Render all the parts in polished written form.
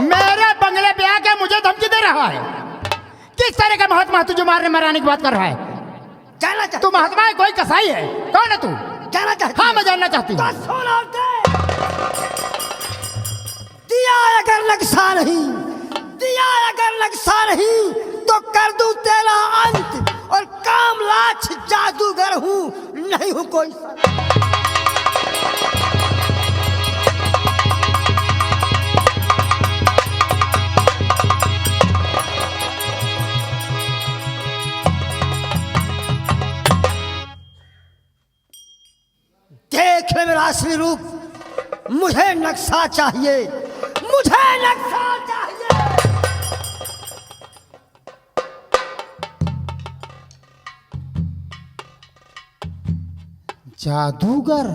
मेरे बंगले पे आके मुझे धमकी दे रहा है। किस तरह का महात्मा तुझे मारने मराने की बात कर रहा है? जानना चाहता तू महात्मा है कोई कसाई है? कौन है तू? जानना चाहता हाँ मैं जानना चाहती हूँ। तो सुन दिया अगर नक्शा नहीं, दिया अगर नक्शा नहीं तो कर दूं तेरा अंत। और कामलाछ जादूगर हूँ, नहीं हूँ कोई। देख ले मेरा असली रूप, मुझे नक्शा चाहिए, मुझे नक्शा चाहिए। जादूगर?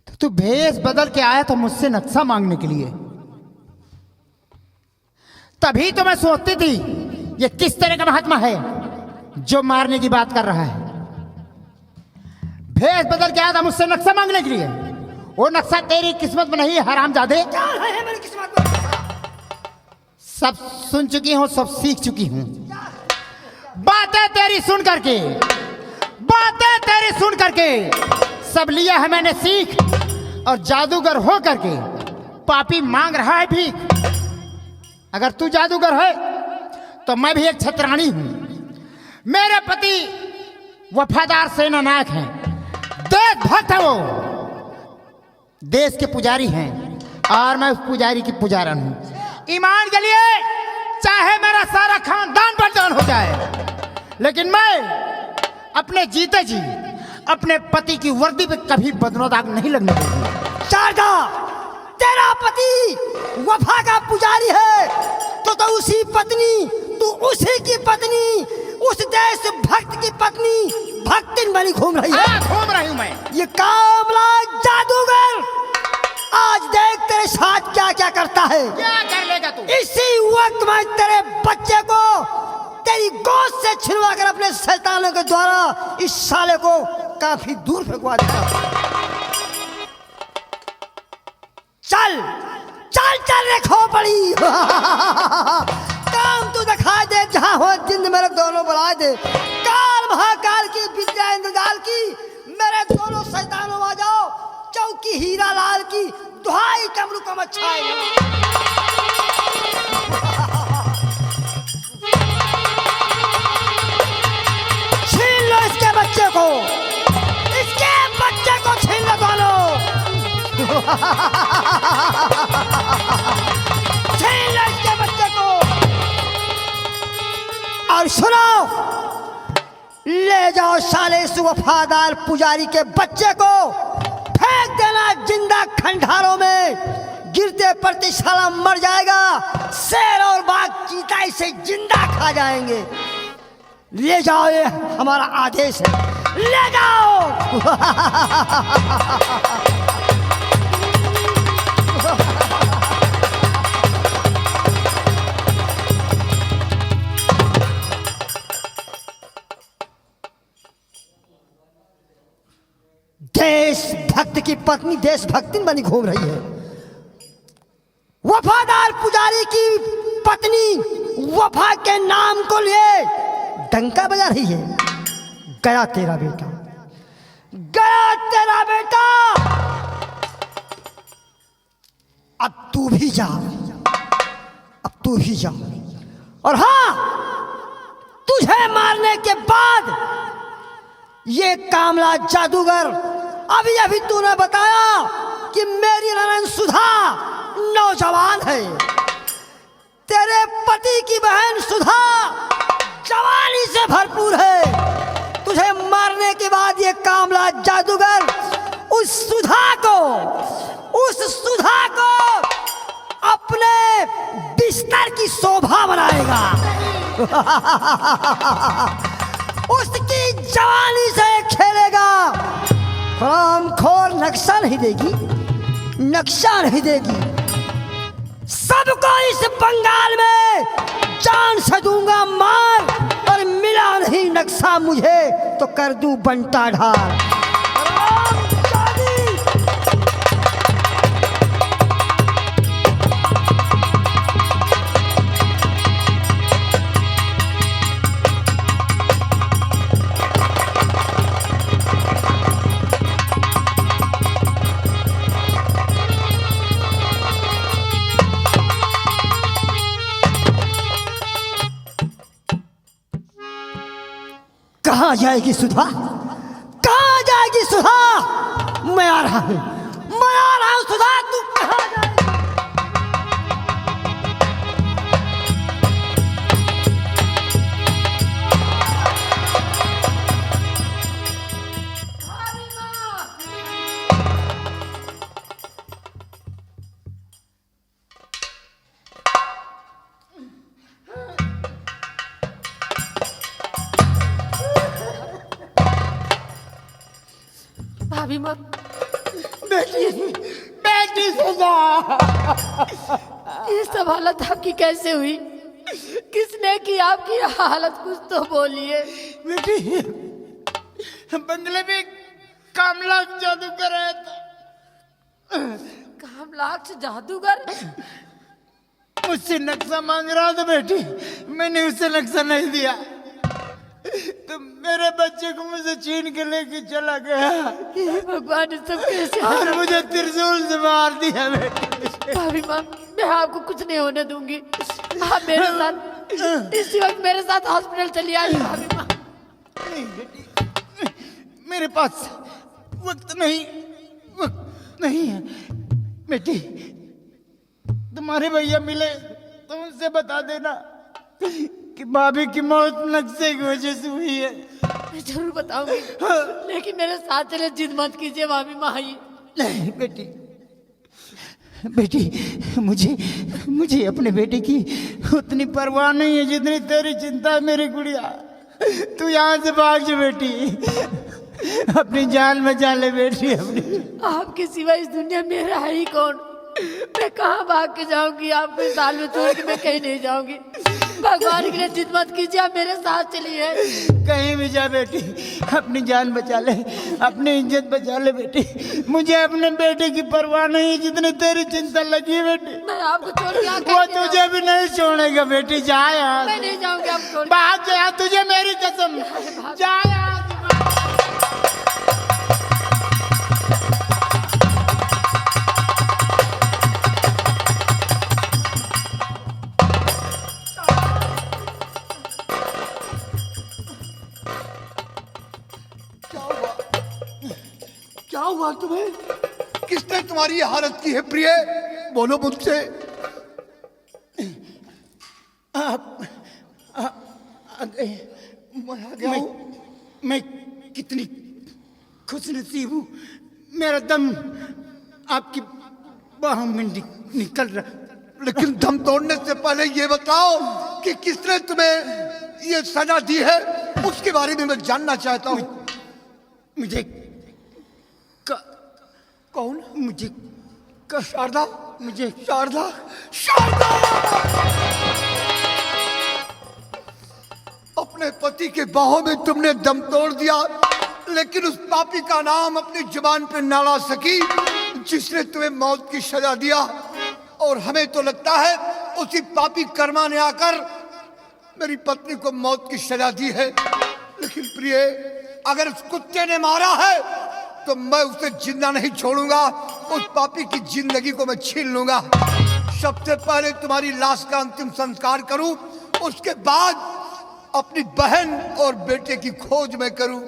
तो तू भेष बदल के आया था मुझसे नक्शा मांगने के लिए। तभी तो मैं सोचती थी ये किस तरह का महात्मा है जो मारने की बात कर रहा है। भेष बदल के आया था मुझसे नक्शा मांगने के लिए। वो नक्शा तेरी किस्मत में नहीं है हरामजादे। क्या है मेरी किस्मत में? सब सुन चुकी हूँ, सब सीख चुकी हूँ। बातें तेरी सुन करके, बातें तेरी सुन करके सब लिया है मैंने सीख। और जादूगर हो करके पापी मांग रहा है भीख। अगर तू जादूगर है तो मैं भी एक छतरानी हूं। मेरे पति वफादार सेना नायक हैं, देशभक्त है, वो देश के पुजारी हैं और मैं उस पुजारी की पुजारन हूं। ईमान के लिए चाहे मेरा सारा खानदान बलिदान हो जाए, लेकिन मैं अपने जीते जी अपने पति की वर्दी पे कभी बदनोदाग नहीं लगने दूंगा। शारदा, तेरा पति वफा का पुजारी है तो उसी पत्नी, तू उसी की पत्नी, उस देश भक्त की पत्नी भक्तिन बनी घूम रही है। घूम रही हूं मैं। ये कामला जादूगर आज देख तेरे साथ क्या क्या करता है। क्या कर लेगा तू? इसी वक्त मैं तेरे बच्चे को तेरी गोद से छिनवा कर अपने शैतानों के द्वारा इस साले को काफी दूर फेंकवा देगा। चल चल चल रे खोपड़ी। काम तू दिखा दे, जहां हो जिंद मेरे दोनों बढ़ा दे। काल महाकाल की विद्या इंद्रजाल की मेरे दोनों शैतानों आ जाओ। चौकी हीरा लाल की दुहाई कमरू को मचाए। छीन लो इसके बच्चे को, इसके बच्चे को छीन लो दोनों। छीन लो इसके बच्चे को। और सुनो, ले जाओ साले इस वफादार पुजारी के बच्चे को, फेंक देना जिंदा खंडारों में। गिरते पड़ते साला मर जाएगा। शेर और बाघ चीता इसे जिंदा खा जाएंगे। ले जाओ, ये हमारा आदेश है, ले जाओ। देशभक्त की पत्नी देशभक्तिन बनी घूम रही है। वफादार पुजारी की पत्नी वफा के नाम को लिए डंका बजा रही है। गया तेरा बेटा, गया तेरा बेटा। अब तू भी जा, अब तू भी जा। और हाँ, तुझे मारने के बाद ये कामला जादूगर, अभी अभी तूने बताया कि मेरी ननद सुधा नौजवान है, तेरे पति की बहन सुधा जवानी से भरपूर है। तुझे मारने के बाद ये कामला जादूगर उस सुधा को अपने बिस्तर की शोभा बनाएगा। उसकी जवानी से खेलेगा। हरामखोर नक्शा नहीं देगी, नक्शा नहीं देगी। सबको इस बंगाल में जान से दूंगा मार, और मिला नहीं नक्शा मुझे तो कर दूं बंटा ढाल। कहाँ जाएगी सुधा? कहाँ जाएगी सुधा? मैं आ रहा हूँ, मैं आ रहा हूँ सुधा, तू कहाँ जाएगी? भाभी माँ, बेटी, बेटी सुधा। ये सब हालत आपकी कैसे हुई? किसने की आपकी हालत? कुछ तो बोलिए। बेटी, बंगले में कामला जादूगर आया था। कामलाक्ष जादूगर? मुझसे नक्शा मांग रहा था बेटी, मैंने उसे नक्शा नहीं दिया तो मेरे बच्चे को मुझे छीन के लेके चला गया हे भगवान, ये सब कैसे? और मुझे त्रिशूल से मार दिया बेटी। भाभी माँ, मैं आपको कुछ नहीं होने दूंगी। आप मेरे साथ इसी वक्त मेरे साथ हॉस्पिटल चली आइए भाभी माँ। नहीं बेटी, मेरे पास वक्त नहीं है बेटी। तुम्हारे भैया मिले तो उनसे बता देना कि भाभी की मौत नक्शे की वजह से हुई है। मैं जरूर बताऊंगी, लेकिन मेरे साथ चले, जिद मत कीजिए भाभी माँ। नहीं बेटी, बेटी मुझे अपने बेटे की उतनी परवाह नहीं है जितनी तेरी चिंता है मेरी गुड़िया। तू यहाँ से भाग जा बेटी, अपनी जान बचा ले बेटी अपनी। आपके सिवा इस दुनिया में मेरा है ही कौन? मैं कहाँ भाग के जाऊंगी? आपको इस हाल में छोड़ के मैं कहीं नहीं जाऊंगी। भगवान के लिए जिद मत कीजिए, आप मेरे साथ चलिए। कहीं भी जा बेटी, अपनी जान बचा ले, अपनी इज्जत बचा ले बेटी। मुझे अपने बेटे की परवाह नहीं है जितनी तेरी चिंता लगी है बेटी। मैं आपको छोड़ के यहाँ वो कहीं नहीं तुझे भी नहीं छोड़ेगा बेटी, जा यहाँ मैं नहीं जाऊंगी आपको छोड़ के। भाग जा, तुझे मेरी कसम, जा यहाँ से। क्या हुआ तुम्हें? किसने तुम्हारी ये हालत की है प्रिय? बोलो मुझसे। मैं कितनी खुशनसीब हूँ, मेरा दम आपकी बाहों में निकल रहा। लेकिन दम तोड़ने से पहले ये बताओ कि किसने तुम्हें ये सजा दी है, उसके बारे में मैं जानना चाहता हूँ। मुझे कौन? मुझे शारदा? मुझे शारदा? शारदा! अपने पति के बाहों में तुमने दम तोड़ दिया, लेकिन उस पापी का नाम अपनी जुबान पे ना ला सकी जिसने तुम्हें मौत की सजा दिया। और हमें तो लगता है उसी पापी कर्मा ने आकर मेरी पत्नी को मौत की सजा दी है। लेकिन प्रिय, अगर उस कुत्ते ने मारा है तो मैं उसे जिंदा नहीं छोड़ूंगा, उस पापी की जिंदगी को मैं छीन लूंगा। सबसे पहले तुम्हारी लाश का अंतिम संस्कार करूं, उसके बाद अपनी बहन और बेटे की खोज मैं करूं।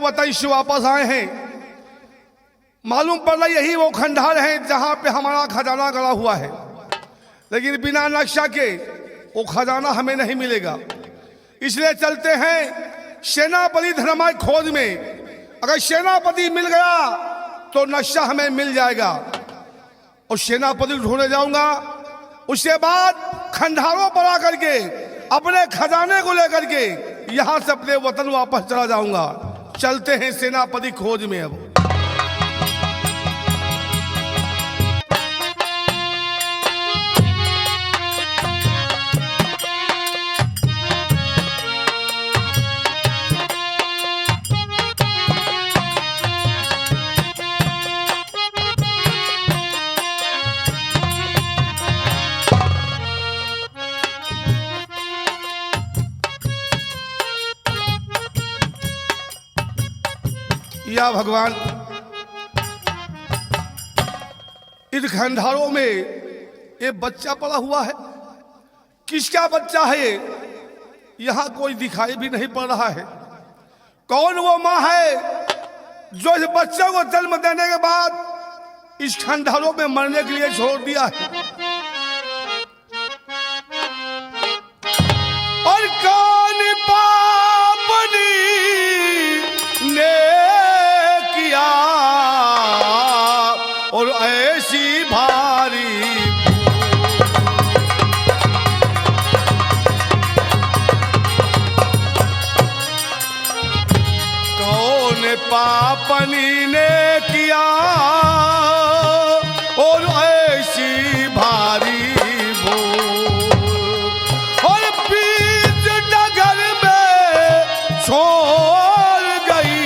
वतन से वापस आए हैं। मालूम पड़ रहा यही वो खंडहर है जहां पे हमारा खजाना गड़ा हुआ है, लेकिन बिना नक्शा के वो खजाना हमें नहीं मिलेगा। इसलिए चलते हैं सेनापति धर्माय खोज में। अगर सेनापति मिल गया तो नक्शा हमें मिल जाएगा और सेनापति ढूंढने जाऊंगा। उसके बाद खंडहरों पर आकर के अपने खजाने को लेकर के यहां से अपने वतन वापस चला जाऊंगा। चलते हैं सेनापति खोज में। अब या भगवान, इस खंडहरों में ये बच्चा पड़ा हुआ है। किसका बच्चा है ये? यहां कोई दिखाई भी नहीं पड़ रहा है। कौन वो माँ है जो इस बच्चे को जन्म देने के बाद इस खंडहरों में मरने के लिए छोड़ दिया है? और कौन पापनी ने किया और ऐसी भारी कौन पापनी ने किया और ऐसी भारी भूल और बीच डगर में छोड़ गई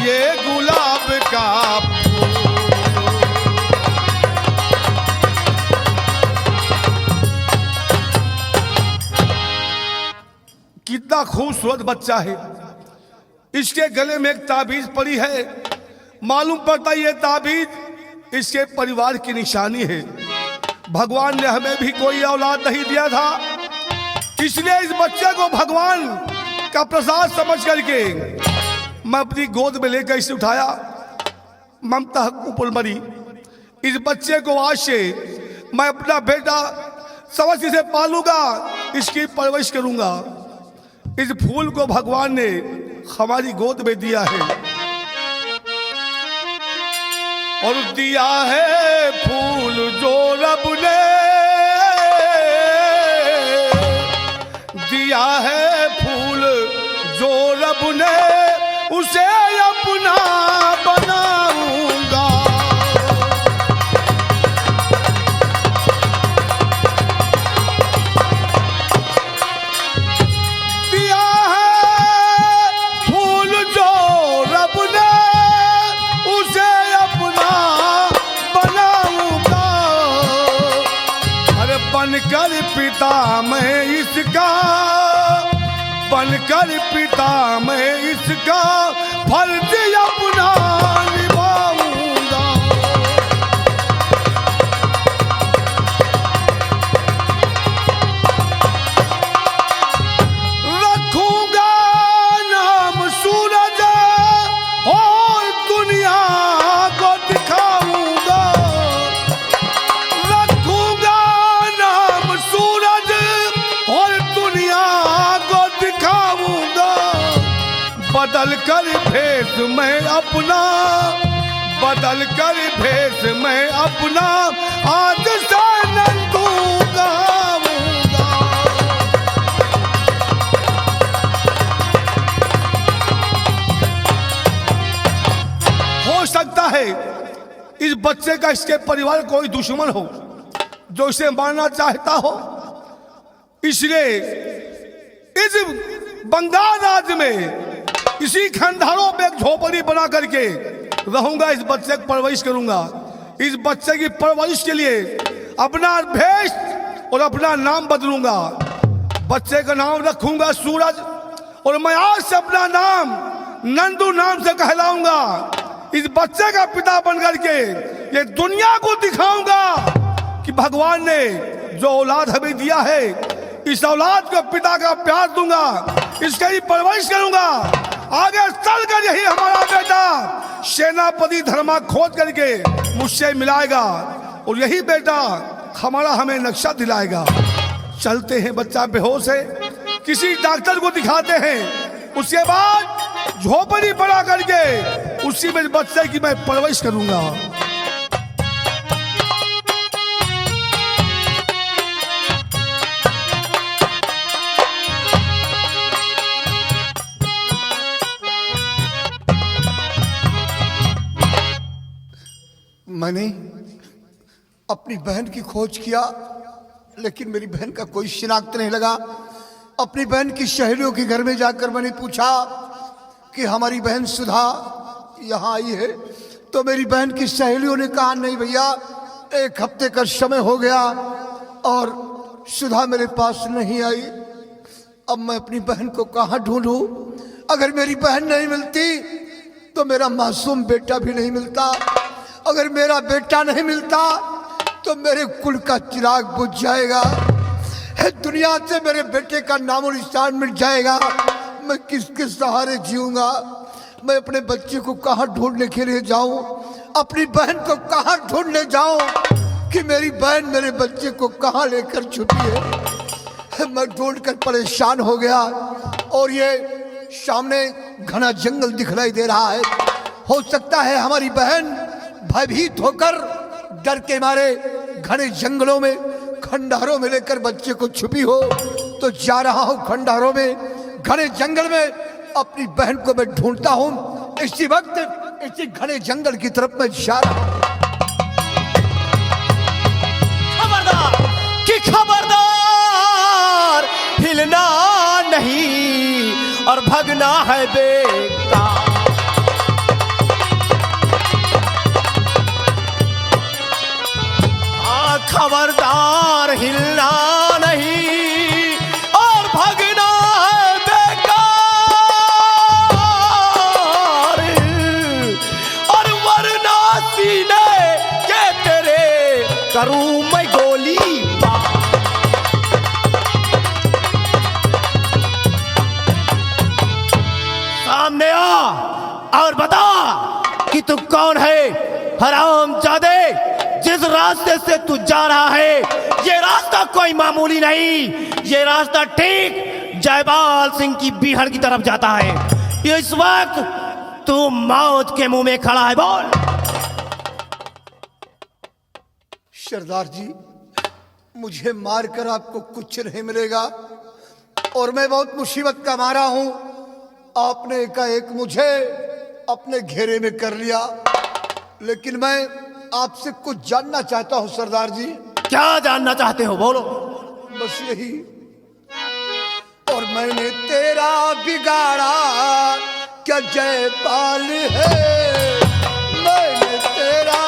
ये गुलाब का कितना खूबसूरत बच्चा है। इसके गले में एक ताबीज पड़ी है। मालूम पड़ता ये ताबीज इसके परिवार की निशानी है। भगवान ने हमें भी कोई औलाद नहीं दिया था, इसलिए इस बच्चे को भगवान का प्रसाद समझ करके मैं अपनी गोद में लेकर इसे उठाया। ममता ऊपर मरी। इस बच्चे को आज से मैं अपना बेटा समझ इसे पालूंगा, इसकी परवरिश करूंगा। इस फूल को भगवान ने हमारी गोद में दिया है और दिया है फूल जो रब ने दिया है फूल जो रब ने उसे अपना बनाऊंगा। बनकर पिता मैं इसका बनकर पिता मैं इसका फर्ज अपना निभाऊंगा। रखूंगा नाम सूरज और दुनिया को दिखाऊंगा। बदल कर भेष मैं अपना बदल कर भेष मैं अपना आज से नंदू गाऊंगा। हो सकता है इस बच्चे का इसके परिवार कोई दुश्मन हो जो इसे मारना चाहता हो, इसलिए इस बंगाल राज्य में इसी खंडहरों पे एक झोपड़ी बना करके रहूंगा। इस बच्चे की परवरिश करूंगा। इस बच्चे की परवरिश के लिए अपना भेष और अपना नाम बदलूंगा। बच्चे का नाम रखूंगा सूरज और मैं आज से अपना नाम नंदू नाम से कहलाऊंगा। इस बच्चे का पिता बन करके ये दुनिया को दिखाऊंगा कि भगवान ने जो औलाद हमें दिया है, इस औलाद को पिता का प्यार दूंगा, इसकी परवरिश करूंगा। आगे चलकर यही हमारा बेटा सेनापति धर्मा खोज करके मुझसे मिलाएगा और यही बेटा हमारा हमें नक्शा दिलाएगा। चलते हैं, बच्चा बेहोश है, किसी डॉक्टर को दिखाते हैं, उसके बाद झोपड़ी बना करके उसी में बच्चे की मैं परवरिश करूंगा। मैंने अपनी बहन की खोज किया, लेकिन मेरी बहन का कोई शिनाख्त नहीं लगा। अपनी बहन की सहेलियों के घर में जाकर मैंने पूछा कि हमारी बहन सुधा यहाँ आई है, तो मेरी बहन की सहेलियों ने कहा नहीं भैया, 1 हफ्ते का समय हो गया और सुधा मेरे पास नहीं आई। अब मैं अपनी बहन को कहाँ ढूंढूं? अगर मेरी बहन नहीं मिलती तो मेरा मासूम बेटा भी नहीं मिलता। अगर मेरा बेटा नहीं मिलता तो मेरे कुल का चिराग बुझ जाएगा, दुनिया से मेरे बेटे का नामो निशान मिट जाएगा। मैं किसके सहारे जीऊंगा? मैं अपने बच्चे को कहाँ ढूंढने के लिए जाऊं? अपनी बहन को कहाँ ढूंढने जाऊं कि मेरी बहन मेरे बच्चे को कहाँ लेकर छुपी है? मैं ढूंढकर परेशान हो गया और ये सामने घना जंगल दिखलाई दे रहा है। हो सकता है हमारी बहन भयभीत होकर डर के मारे घने जंगलों में खंडहरों में लेकर बच्चे को छुपी हो। तो जा रहा हूं खंडहरों में, घने जंगल में अपनी बहन को मैं ढूंढता हूं। इसी वक्त इसी घने जंगल की तरफ मैं जा रहा हूं। खबरदार कि खबरदार, हिलना नहीं और भगना है बेटा। खबरदार, हिलना नहीं और भगना है बेकार, और वरना सीने के तेरे करूं मैं गोली पार। सामने आ और बता कि तू कौन है हरामजादे। जिस रास्ते से तू जा रहा है ये रास्ता कोई मामूली नहीं, ये रास्ता ठीक जयपाल सिंह की बीहड़ की तरफ जाता है। इस वक्त तू मौत के मुंह में खड़ा है। बोल। सरदार जी, मुझे मारकर आपको कुछ नहीं मिलेगा और मैं बहुत मुसीबत का मारा हूं। आपने एकाएक मुझे अपने घेरे में कर लिया, लेकिन मैं आपसे कुछ जानना चाहता हूं सरदार जी। क्या जानना चाहते हो? बोलो। बस यही, और मैंने तेरा बिगाड़ा क्या जयपाल है? मैंने तेरा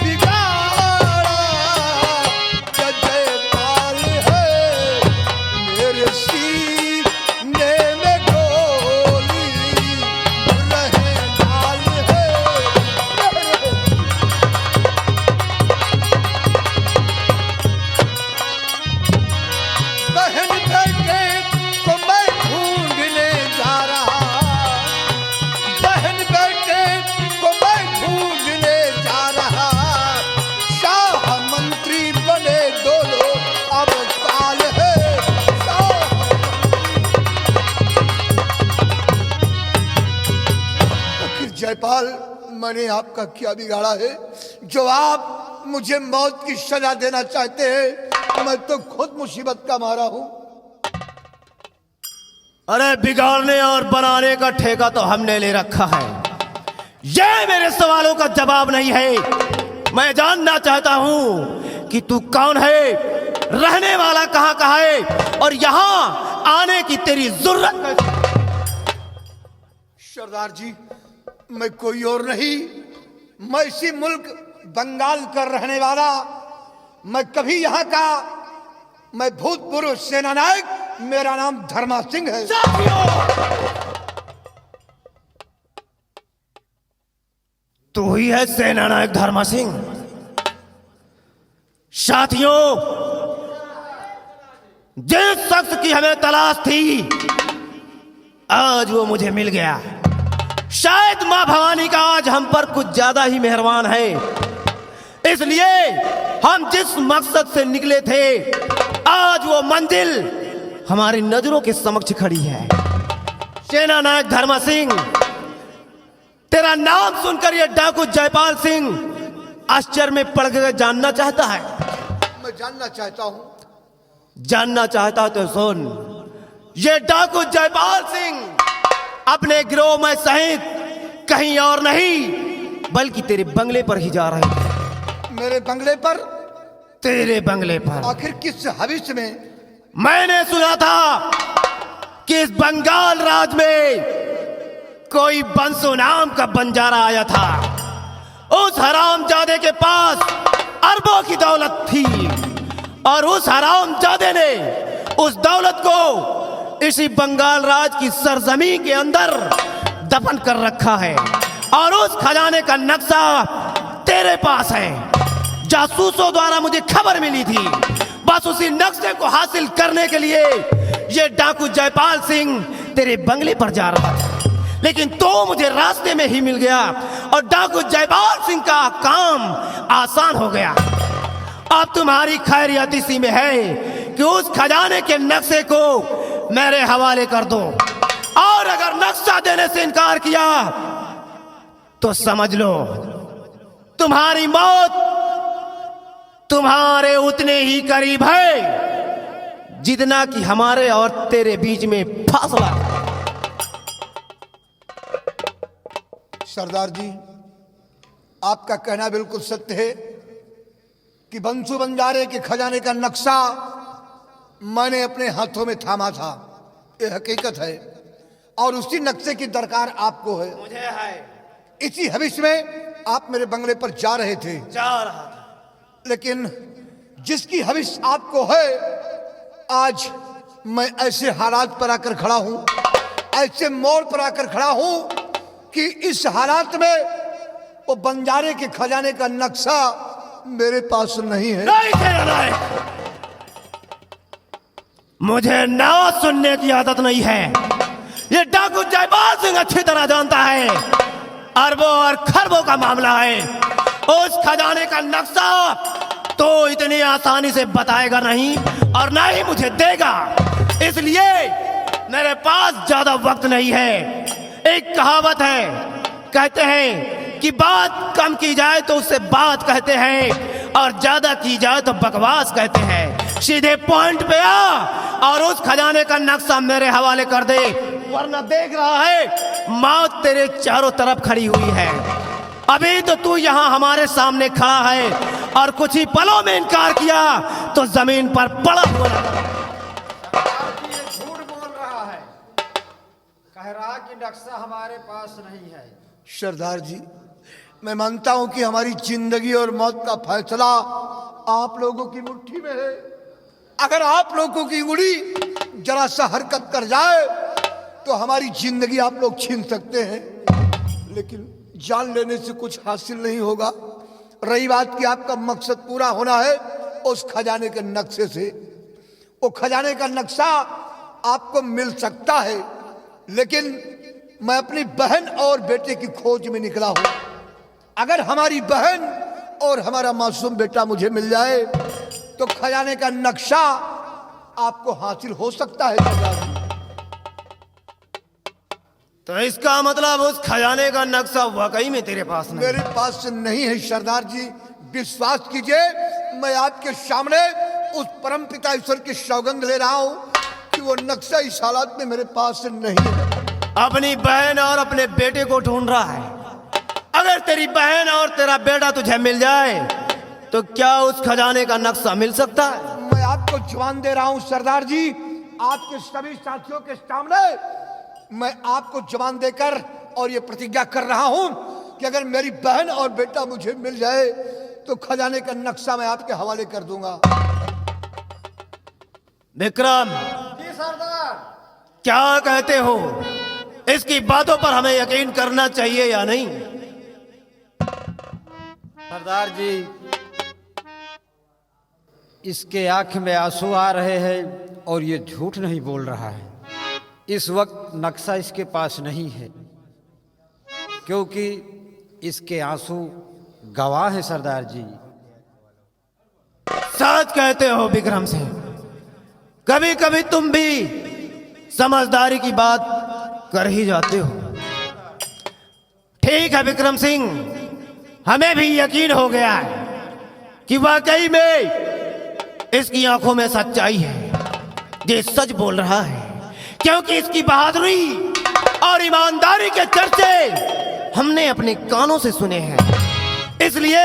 बिगाड़ा क्या जयपाल है? मेरे सीने में गोली रहे डाल है। बहन बेटे को मैं ढूंढने जा रहा, बहन बेटे को मैं ढूंढने जा रहा। शाह मंत्री बने दोनों अब काल है। आखिर जयपाल, मैंने आपका क्या बिगाड़ा है जो आप मुझे मौत की सजा देना चाहते हैं? मैं तो खुद मुसीबत का मारा हूं। अरे बिगाड़ने और बनाने का ठेका तो हमने ले रखा है। ये मेरे सवालों का जवाब नहीं है। मैं जानना चाहता हूं कि तू कौन है, रहने वाला कहां का है और यहां आने की तेरी जरूरत कैसे? सरदार जी, मैं कोई और नहीं, मैं इसी मुल्क बंगाल का रहने वाला, मैं कभी यहाँ का, मैं भूतपूर्व सेना नायक, मेरा नाम धर्मा सिंह है। तू ही है सेना नायक धर्मा सिंह? साथियों, जिस शख्स की हमें तलाश थी आज वो मुझे मिल गया। शायद मां भवानी का आज हम पर कुछ ज्यादा ही मेहरबान है, इसलिए हम जिस मकसद से निकले थे आज वो मंजिल हमारी नजरों के समक्ष खड़ी है। सेना नायक धर्मा सिंह, तेरा नाम सुनकर ये डाकू जयपाल सिंह आश्चर्य में पड़ गए। जानना चाहता है? मैं जानना चाहता हूं। जानना चाहता तो सुन। ये डाकू जयपाल सिंह अपने गिरोह में सहित कहीं और नहीं बल्कि तेरे बंगले पर ही जा रहे थे। मेरे बंगले पर? तेरे बंगले पर। आखिर किस हविष्य में? मैंने सुना था कि इस बंगाल राज में कोई बंसो नाम का बंजारा आया था। उस हरामजादे के पास अरबों की दौलत थी और उस हरामजादे ने उस दौलत को इसी बंगाल राज की सरजमी के अंदर दफन कर रखा है और उस खजाने का नक्शा तेरे पास है। जासूसों द्वारा मुझे खबर मिली थी, बस उसी नक्शे को हासिल करने के लिए ये डाकू जयपाल सिंह तेरे बंगले पर जा रहा था, लेकिन तो मुझे रास्ते में ही मिल गया और डाकू जयपाल सिंह का काम आसान हो गया। अब तुम्हारी खैरियत इसी में है कि उस खजाने के नक्शे को मेरे हवाले कर दो और अगर नक्शा देने से इनकार किया तो समझ लो तुम्हारी मौत तुम्हारे उतने ही करीब है जितना कि हमारे और तेरे बीच में फासला। सरदार जी, आपका कहना बिल्कुल सत्य है कि बंसू बंजारे के खजाने का नक्शा मैंने अपने हाथों में थामा था। ये हकीकत है और उसी नक्शे की दरकार आपको है। मुझे है। इसी हविष्य में आप मेरे बंगले पर जा रहे थे। जा रहा था। लेकिन जिसकी हविष्य आपको है, आज मैं ऐसे हालात पर आकर खड़ा हूं, ऐसे मोड़ पर आकर खड़ा हूं कि इस हालात में वो बंजारे के खजाने का नक्शा मेरे पास नहीं है। नहीं तेरा नायक, मुझे ना सुनने की आदत नहीं है। ये डाकू जयपाल सिंह अच्छी तरह जानता है अरबों और खरबों का मामला है। उस खजाने का नक्शा तो इतनी आसानी से बताएगा नहीं और ना ही मुझे देगा, इसलिए मेरे पास ज्यादा वक्त नहीं है। एक कहावत है, कहते हैं कि बात कम की जाए तो उससे बात कहते हैं और ज्यादा की जाए तो बकवास कहते हैं। सीधे पॉइंट पे आ और उस खजाने का नक्शा मेरे हवाले कर दे, वरना देख रहा है मौत तेरे चारों तरफ खड़ी हुई है। अभी तो तू यहाँ हमारे सामने खड़ा है और कुछ ही पलों में इनकार किया तो जमीन पर पड़ा हुआ झूठ बोल रहा है, कह रहा कि नक्शा हमारे पास नहीं है। सरदार जी, मैं मानता हूं कि हमारी जिंदगी और मौत का फैसला आप लोगों की मुट्ठी में है। अगर आप लोगों की उंगली जरा सा हरकत कर जाए तो हमारी जिंदगी आप लोग छीन सकते हैं, लेकिन जान लेने से कुछ हासिल नहीं होगा। रही बात कि आपका मकसद पूरा होना है उस खजाने के नक्शे से, वो खजाने का नक्शा आपको मिल सकता है, लेकिन मैं अपनी बहन और बेटे की खोज में निकला हूं। अगर हमारी बहन और हमारा मासूम बेटा मुझे मिल जाए तो खजाने का नक्शा आपको हासिल हो सकता है। सरदार जी, तो इसका मतलब उस खजाने का नक्शा वाकई में तेरे पास नहीं? मेरे पास नहीं है सरदार जी। विश्वास कीजिए, मैं आपके सामने उस परम पिता ईश्वर की सौगंध ले रहा हूं कि वो नक्शा इस हालात में मेरे पास नहीं है। अपनी बहन और अपने बेटे को ढूंढ रहा है। अगर तेरी बहन और तेरा बेटा तुझे मिल जाए तो क्या उस खजाने का नक्शा मिल सकता है? मैं आपको जवान दे रहा हूं सरदार जी, आपके सभी साथियों के सामने मैं आपको जवान देकर और ये प्रतिज्ञा कर रहा हूं कि अगर मेरी बहन और बेटा मुझे मिल जाए तो खजाने का नक्शा मैं आपके हवाले कर दूंगा। विक्रम, जी सरदार। क्या कहते हो? इसकी बातों पर हमें यकीन करना चाहिए या नहीं? सरदार जी, इसके आंख में आंसू आ रहे हैं और ये झूठ नहीं बोल रहा है। इस वक्त नक्शा इसके पास नहीं है, क्योंकि इसके आंसू गवाह है सरदार जी। सच कहते हो विक्रम सिंह, कभी कभी तुम भी समझदारी की बात कर ही जाते हो। ठीक है विक्रम सिंह, हमें भी यकीन हो गया है कि वाकई में इसकी आंखों में सच्चाई है, ये सच बोल रहा है, क्योंकि इसकी बहादुरी और ईमानदारी के चर्चे हमने अपने कानों से सुने हैं। इसलिए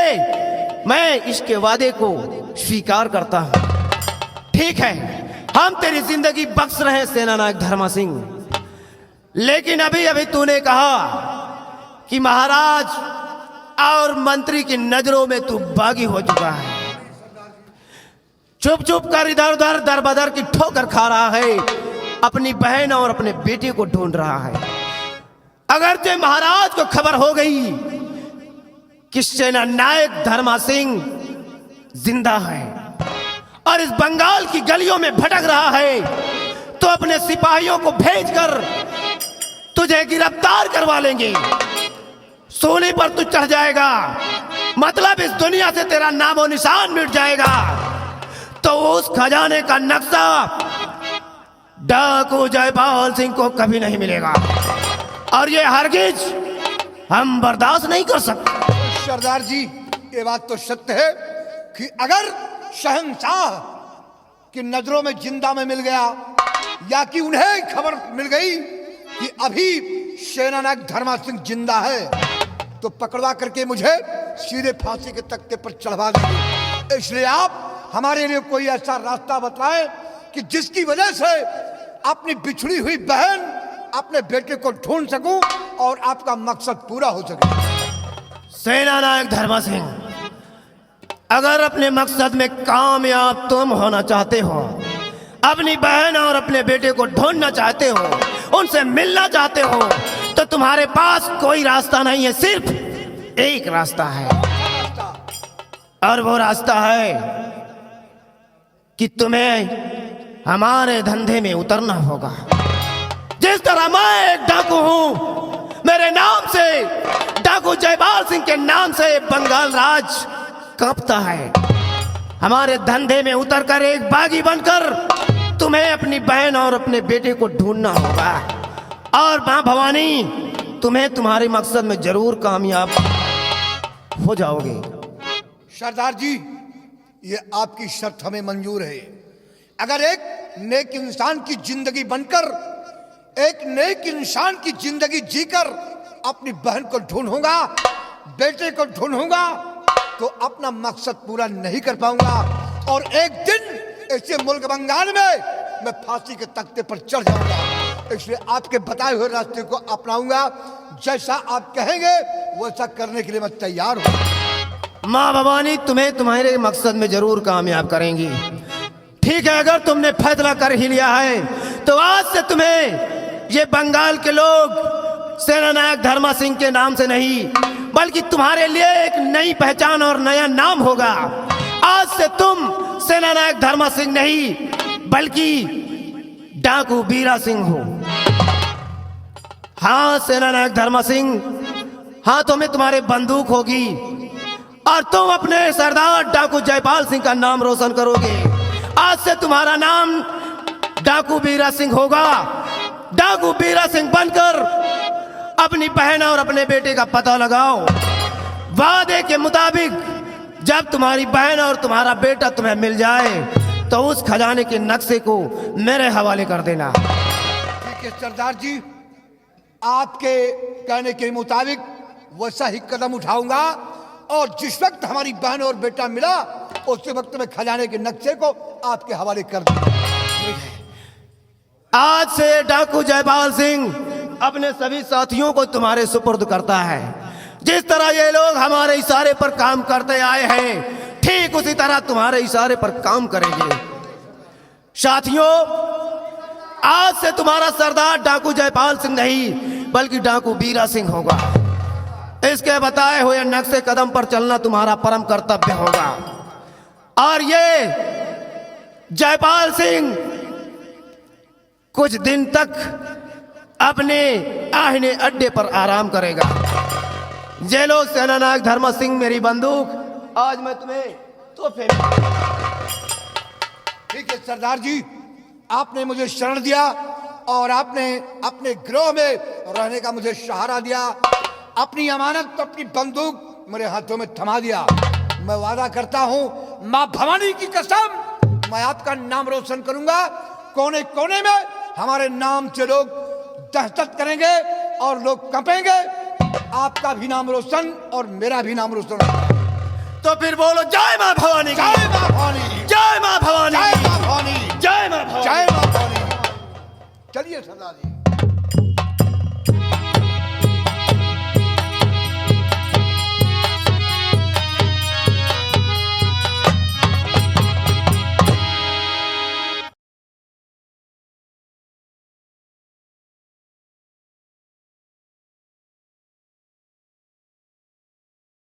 मैं इसके वादे को स्वीकार करता हूं। ठीक है, हम तेरी जिंदगी बख्श रहे सेनानायक धर्मा सिंह, लेकिन अभी अभी तूने कहा कि महाराज और मंत्री की नजरों में तू बागी हो चुका है। चुप चुप कर इधर उधर दर बदर की ठोकर खा रहा है, अपनी बहन और अपने बेटे को ढूंढ रहा है। अगर ते महाराज को खबर हो गई कि सेनानायक धर्मा सिंह जिंदा है और इस बंगाल की गलियों में भटक रहा है, तो अपने सिपाहियों को भेजकर तुझे गिरफ्तार करवा लेंगे। सूली पर तू चढ़ जाएगा, मतलब इस दुनिया से तेरा नामो निशान मिट जाएगा। तो उस खजाने का नक्शा डाकू जयपाल सिंह को कभी नहीं मिलेगा, और ये हरगिज हम बर्दाश्त नहीं कर सकते। सरदार जी, ये बात तो सत्य है कि अगर शहंशाह की नजरों में जिंदा में मिल गया, या कि उन्हें खबर मिल गई कि अभी सेनानायक धर्मा सिंह जिंदा है, तो पकड़वा करके मुझे सीधे फांसी के तख्ते पर चढ़वा देंगे। इसलिए आप हमारे लिए कोई ऐसा रास्ता बताएं कि जिसकी वजह से अपनी बिछड़ी हुई बहन, अपने बेटे को ढूंढ सकूं और आपका मकसद पूरा हो सके। सेनानायक धर्मा सिंह, अगर अपने मकसद में कामयाब तुम होना चाहते हो, अपनी बहन और अपने बेटे को ढूंढना चाहते हो, उनसे मिलना चाहते हो, तो तुम्हारे पास कोई रास्ता नहीं है, सिर्फ एक रास्ता है। और वो रास्ता है कि तुम्हें हमारे धंधे में उतरना होगा। जिस तरह मैं एक डाकू हूं, मेरे नाम से, डाकू जयपाल सिंह के नाम से बंगाल राज कांपता है। हमारे धंधे में उतरकर एक बागी बनकर तुम्हें अपनी बहन और अपने बेटे को ढूंढना होगा, और मां भवानी, तुम्हें तुम्हारे मकसद में जरूर कामयाब हो जाओगे। सरदार जी, ये आपकी शर्त हमें मंजूर है। अगर एक नेक इंसान की जिंदगी बनकर, एक नेक इंसान की जिंदगी जीकर अपनी बहन को ढूंढूंगा, बेटे को ढूंढूंगा, तो अपना मकसद पूरा नहीं कर पाऊंगा, और एक दिन ऐसे मुल्क बंगाल में मैं फांसी के तख्ते पर चढ़ जाऊंगा। इसलिए आपके बताए हुए रास्ते को अपनाऊंगा। जैसा आप कहेंगे वैसा करने के लिए मैं तैयार हूं। माँ भवानी तुम्हें तुम्हारे मकसद में जरूर कामयाब करेंगी। ठीक है, अगर तुमने फैसला कर ही लिया है, तो आज से तुम्हें ये बंगाल के लोग सेनानायक धर्मा सिंह के नाम से नहीं, बल्कि तुम्हारे लिए एक नई पहचान और नया नाम होगा। आज से तुम सेनानायक धर्मा सिंह नहीं, बल्कि डाकू बीरा सिंह हो। हाँ सेनानायक धर्मा सिंह, हाथों में तुम्हारे बंदूक होगी, और तुम अपने सरदार डाकू जयपाल सिंह का नाम रोशन करोगे। आज से तुम्हारा नाम डाकू बीरा सिंह होगा। डाकू बीरा सिंह बनकर अपनी बहन और अपने बेटे का पता लगाओ। वादे के मुताबिक जब तुम्हारी बहन और तुम्हारा बेटा तुम्हें मिल जाए, तो उस खजाने के नक्शे को मेरे हवाले कर देना। ठीक है सरदार जी, आपके कहने के मुताबिक वैसा ही कदम उठाऊंगा, और जिस वक्त हमारी बहन और बेटा मिला, उसी वक्त में खजाने के नक्शे को आपके हवाले कर दूंगा। आज से डाकू जयपाल सिंह अपने सभी साथियों को तुम्हारे सुपुर्द करता है। जिस तरह ये लोग हमारे इशारे पर काम करते आए हैं, ठीक उसी तरह तुम्हारे इशारे पर काम करेंगे। साथियों, आज से तुम्हारा सरदार डाकू जयपाल सिंह नहीं, बल्कि डाकू बीरा सिंह होगा। इसके बताए हुए नक्शे कदम पर चलना तुम्हारा परम कर्तव्य होगा, और ये जयपाल सिंह कुछ दिन तक अपने आहने अड्डे पर आराम करेगा। ये लो सेनानायक धर्म सिंह मेरी बंदूक, आज मैं तुम्हें तोहफे में। ठीक है सरदार जी, आपने मुझे शरण दिया और आपने अपने गिरोह में रहने का मुझे सहारा दिया। अपनी अमानत, अपनी बंदूक मेरे हाथों में थमा दिया। मैं वादा करता हूं मां भवानी की कसम, मैं आपका नाम रोशन करूंगा। कोने कोने में हमारे नाम से लोग दहशत करेंगे और लोग कंपेंगे। आपका भी नाम रोशन और मेरा भी नाम रोशन होगा। तो फिर बोलो जय मां भवानी की। जय मां भवानी, जय मां भवानी, जय मां भवानी, जय मां भवानी। जय मां भवानी। चलिए सरदार जी।